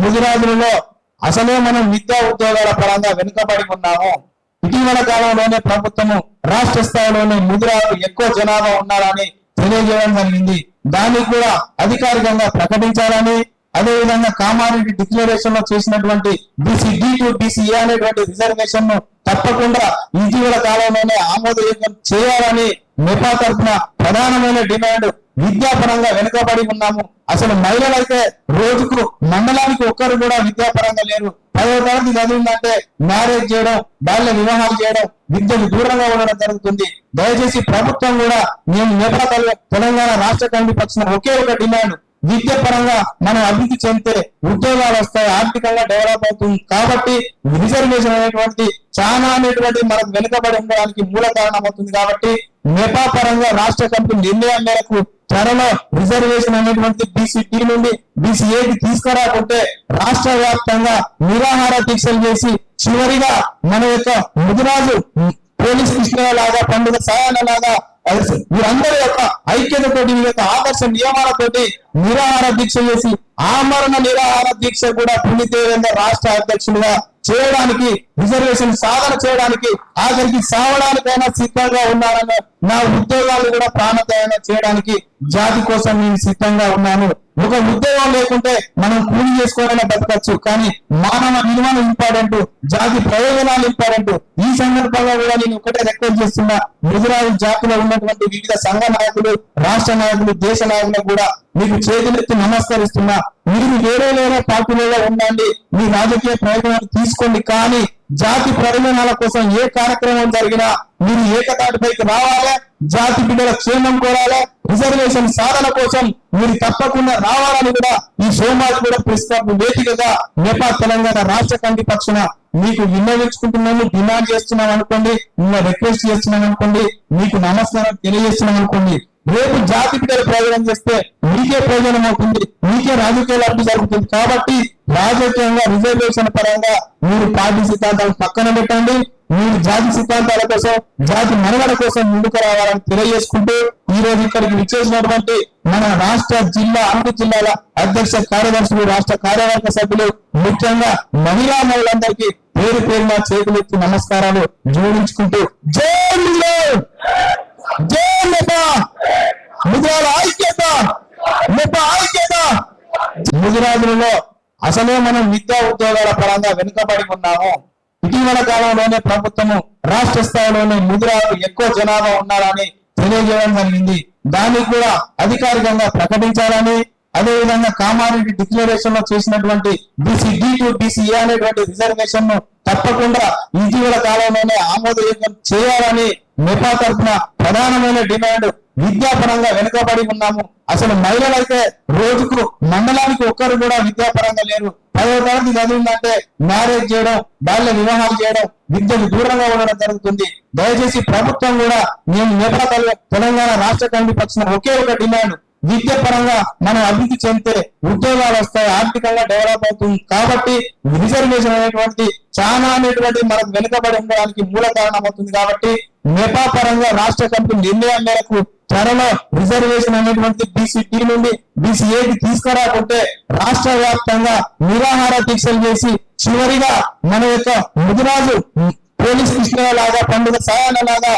ముదిరాజులలో అసలే మనం విద్యా ఉద్యోగాల పరంగా వెనుకబడి ఉన్నాము. ఇటీవల కాలంలోనే ప్రభుత్వము రాష్ట్ర స్థాయిలోనే ముదిరాజులు ఎక్కువ జనాభా ఉన్నారని తెలియజేయడం జరిగింది. దాన్ని కూడా అధికారికంగా ప్రకటించాలని, అదేవిధంగా కామారెడ్డి డిక్లరేషన్ లో చేసినటువంటి BC-D to BC-A అనేటువంటి రిజర్వేషన్ ను తప్పకుండా ఇటీవల కాలంలోనే ఆమోదయోగ్యం చేయాలని మెపా తరఫున ప్రధానమైన డిమాండ్. విద్యాపరంగా వెనుకబడి ఉన్నాము. అసలు మహిళలైతే రోజుకు మండలానికి ఒక్కరు కూడా విద్యాపరంగా లేరు. 10వ తరగతి చదివిందంటే మ్యారేజ్ చేయడం, బాల్య వివాహాలు చేయడం, విద్యకు దూరంగా ఉండడం జరుగుతుంది. దయచేసి ప్రభుత్వం కూడా మేము మెపా తెలంగాణ రాష్ట్ర కమిటీ పక్షాన ఒకే ఒక డిమాండ్, విద్య పరంగా మనం అభివృద్ధి చెందితే ఉద్యోగాలు వస్తాయి, ఆర్థికంగా డెవలప్ అవుతుంది. కాబట్టి రిజర్వేషన్ అనేటువంటి చాలా అనేటువంటి మనకు వెనుకబడి ఉండడానికి మూల కారణం అవుతుంది. కాబట్టి మెపా పరంగా రాష్ట్ర కమిటీ నిర్ణయం మేరకు త్వరలో రిజర్వేషన్ అనేటువంటి BC-D నుండి BC-Aకి తీసుకురాకుంటే రాష్ట్ర వ్యాప్తంగా నిరాహార దీక్షలు చేసి చివరిగా మన యొక్క ముదిరాజు పోలీస్ కృష్ణ లాగా, పండుగ సాయాల లాగా వీరందరి యొక్క ఐక్యతతోటి, మీ యొక్క ఆదర్శ నియమాలతోటి నిరాహార దీక్ష చేసి ఆమరణ నిరాహార దీక్ష కూడా పుణ్యదేవేంద్ర రాష్ట్ర అధ్యక్షులుగా చేయడానికి, రిజర్వేషన్ సాధన చేయడానికి, ఆఖరికి సావడానికైనా సిద్ధంగా ఉన్నారని, నా ఉద్యోగాలు కూడా ప్రాణత్యాగం చేయడానికి జాతి కోసం నేను సిద్ధంగా ఉన్నాను. ఒక ఉద్యోగం లేకుంటే మనం కూలి చేసుకోవాలని బతకచ్చు, కానీ మానవ విలువలు ఇంపార్టెంట్, జాతి ప్రయోజనాలు ఇంపార్టెంట్. ఈ సందర్భంగా కూడా నేను ఒకటే రిక్వెస్ట్ చేస్తున్నా, ముదిరాజు జాతిలో ఉన్నటువంటి వివిధ సంఘ నాయకులు, రాష్ట్ర నాయకులు, దేశ నాయకులకు కూడా మీకు చేతులెత్తి నమస్కరిస్తున్నా. మీరు వేరే పార్టీలలో ఉండండి, మీ రాజకీయ ప్రయోజనాలు తీసుకోండి, కానీ జాతి ప్రయోజనాల కోసం ఏ కార్యక్రమం జరిగినా మీరు ఏకతాటిపైకి రావాలి. జాతి బిడ్డల క్షేమం కోరాలి, రిజర్వేషన్ సాధన కోసం మీరు తప్పకుండా రావాలని కూడా ఈ సోమాజు కూడా ప్రస్తుతం వేదికగా మెపా తెలంగాణ రాష్ట్ర కమిటీ పక్షాన మీకు విన్నవించుకుంటున్నాను, డిమాండ్ చేస్తున్నాం అనుకోండి, రిక్వెస్ట్ చేస్తున్నాం అనుకోండి, మీకు నమస్కారం తెలియజేస్తున్నాం అనుకోండి. రేపు జాతి బిడ్డలు ప్రయోజనం చేస్తే మీకే ప్రయోజనం అవుతుంది, మీకే రాజకీయ లబ్ధి జరుగుతుంది. కాబట్టి రాజకీయంగా రిజర్వేషన్ పరంగా మీరు పార్టీ సిద్ధాంతాలు పక్కన పెట్టండి, మీరు జాతి సిద్ధాంతాల కోసం, జాతి మనుగడ కోసం ముందుకు రావాలని తెలియజేసుకుంటూ ఈ రోజు ఇక్కడికి విచ్చేసినటువంటి మన రాష్ట్ర జిల్లా, అన్ని జిల్లాల అధ్యక్ష కార్యదర్శులు, రాష్ట్ర కార్యవర్గ సభ్యులు, ముఖ్యంగా మహిళలందరికీ పేరు పేరున చేతులెత్తి నమస్కారాలు జోడించుకుంటూ జై ముదిరాజ్, జై మెపా, ముదిరాజుల ఐక్యత, మెపా ఐక్యత. ముదిరాజులలో అసలే మనం విద్యా ఉద్యోగాల పరంగా వెనుకబడి ఉన్నాము. ఇటీవల కాలంలోనే ప్రభుత్వము రాష్ట్ర స్థాయిలోనే ముదిరాజులు ఎక్కువ జనాభా ఉన్నారని తెలియజేయడం జరిగింది. దాన్ని కూడా అధికారికంగా ప్రకటించాలని, అదేవిధంగా కామారెడ్డి డిక్లరేషన్ లో చేసినటువంటి BC-D to BC-A అనేటువంటి రిజర్వేషన్ ను తప్పకుండా ఇటీవల కాలంలోనే ఆమోదయోగ్యం చేయాలని మెపా తరఫున ప్రధానమైన డిమాండ్. విద్యాపరంగా వెనుకబడి ఉన్నాము. అసలు మహిళలైతే రోజుకు మండలానికి ఒక్కరు కూడా విద్యాపరంగా లేరు. 10వ తరగతి చదివిందంటే మ్యారేజ్ చేయడం, బాల్య వివాహాలు చేయడం, విద్యకు దూరంగా ఉండడం జరుగుతుంది. దయచేసి ప్రభుత్వం కూడా మేము మెపా తెలంగాణ రాష్ట్ర కమిటీ పక్షాన ఒకే ఒక డిమాండ్, విద్య పరంగా మనం అభివృద్ధి చెందితే ఉద్యోగాలు వస్తాయి, ఆర్థికంగా డెవలప్ అవుతుంది. కాబట్టి రిజర్వేషన్ అనేటువంటి చాలా అనేటువంటి మనకు వెనుకబడి ఉండడానికి మూల కారణం అవుతుంది. కాబట్టి మెపా పరంగా రాష్ట్ర కమిటీ నిర్ణయం మేరకు త్వరలో రిజర్వేషన్ అనేటువంటి BC-D నుండి BC-Aకి తీసుకురాకుంటే రాష్ట్ర వ్యాప్తంగా నిరాహార దీక్షలు చేసి చివరిగా మన యొక్క ముదిరాజు పోలీస్ కృష్ణ లాగా, పండుగ సాయాల లాగా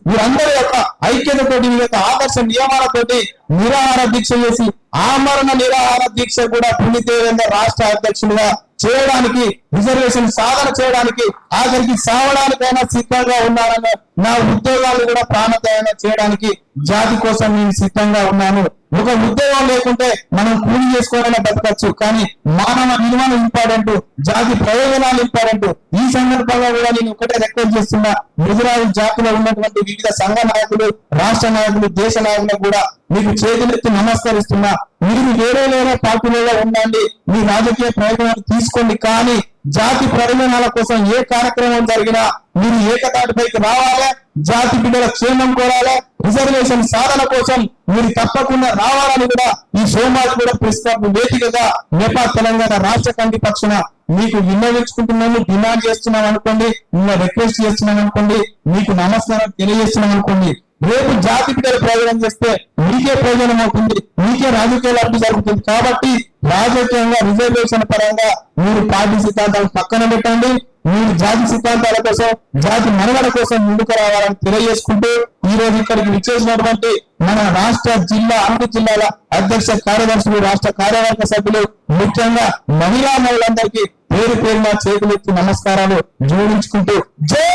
వీరందరి యొక్క ఐక్యతతోటి, మీ యొక్క ఆదర్శ నియమాలతోటి నిరాహార దీక్ష చేసి ఆమరణ నిరాహార దీక్ష కూడా పుణ్యదేవేంద్ర రాష్ట్ర అధ్యక్షులుగా చేయడానికి, రిజర్వేషన్ సాధన చేయడానికి, ఆఖరికి సావడానికైనా సిద్ధంగా ఉన్నారని, నా ఉద్యోగాలు కూడా ప్రాణత్యాగం చేయడానికి జాతి కోసం నేను సిద్ధంగా ఉన్నాను. ఒక ఉద్యోగం లేకుంటే మనం కూలి చేసుకోవాలని బతకచ్చు, కానీ మానవ విలువలు ఇంపార్టెంట్, జాతి ప్రయోజనాలు ఇంపార్టెంట్. ఈ సందర్భంగా కూడా నేను ఒకటే రిక్వెస్ట్ చేస్తున్నా, ముదిరాజు జాతిలో ఉన్నటువంటి వివిధ సంఘ నాయకులు, రాష్ట్ర నాయకులు, దేశ నాయకులకు కూడా మీకు చేతులెత్తి నమస్కరిస్తున్నా. మీరు వేరే పార్టీలలో ఉండండి, మీ రాజకీయ ప్రయోజనాలు తీసుకోండి, కానీ జాతి ప్రయోజనాల కోసం ఏ కార్యక్రమం జరిగినా మీరు ఏకతాటిపైకి రావాలి. జాతి బిడ్డల క్షేమం కోరాలి, రిజర్వేషన్ సాధన కోసం మీరు తప్పకుండా రావాలని కూడా ఈ సోమాజు కూడా ప్రస్తుతం వేదికగా మెపా తెలంగాణ రాష్ట్ర కమిటీ పక్షాన మీకు విన్నవించుకుంటున్నాను, డిమాండ్ చేస్తున్నాం అనుకోండి, రిక్వెస్ట్ చేస్తున్నాం అనుకోండి, మీకు నమస్కారం తెలియజేస్తున్నాం అనుకోండి. రేపు జాతి బిడ్డలు ప్రయోజనం చేస్తే మీకే ప్రయోజనం అవుతుంది, మీకే రాజకీయ లబ్ధి జరుగుతుంది. కాబట్టి రాజకీయంగా రిజర్వేషన్ పరంగా మీరు పార్టీ సిద్ధాంతాలు పక్కన పెట్టండి. మీరు జాతి సిద్ధాంతాల కోసం, జాతి మనుగడ కోసం ముందుకు రావాలని తెలియజేసుకుంటూ ఈ రోజు ఇక్కడికి విచ్చేసినటువంటి మన రాష్ట్ర జిల్లా అన్ని జిల్లాల అధ్యక్ష కార్యదర్శులు, రాష్ట్ర కార్యవర్గ సభ్యులు, ముఖ్యంగా మహిళలందరికీ పేరు పేరున చేతులెత్తి నమస్కారాలు జోడించుకుంటూ జై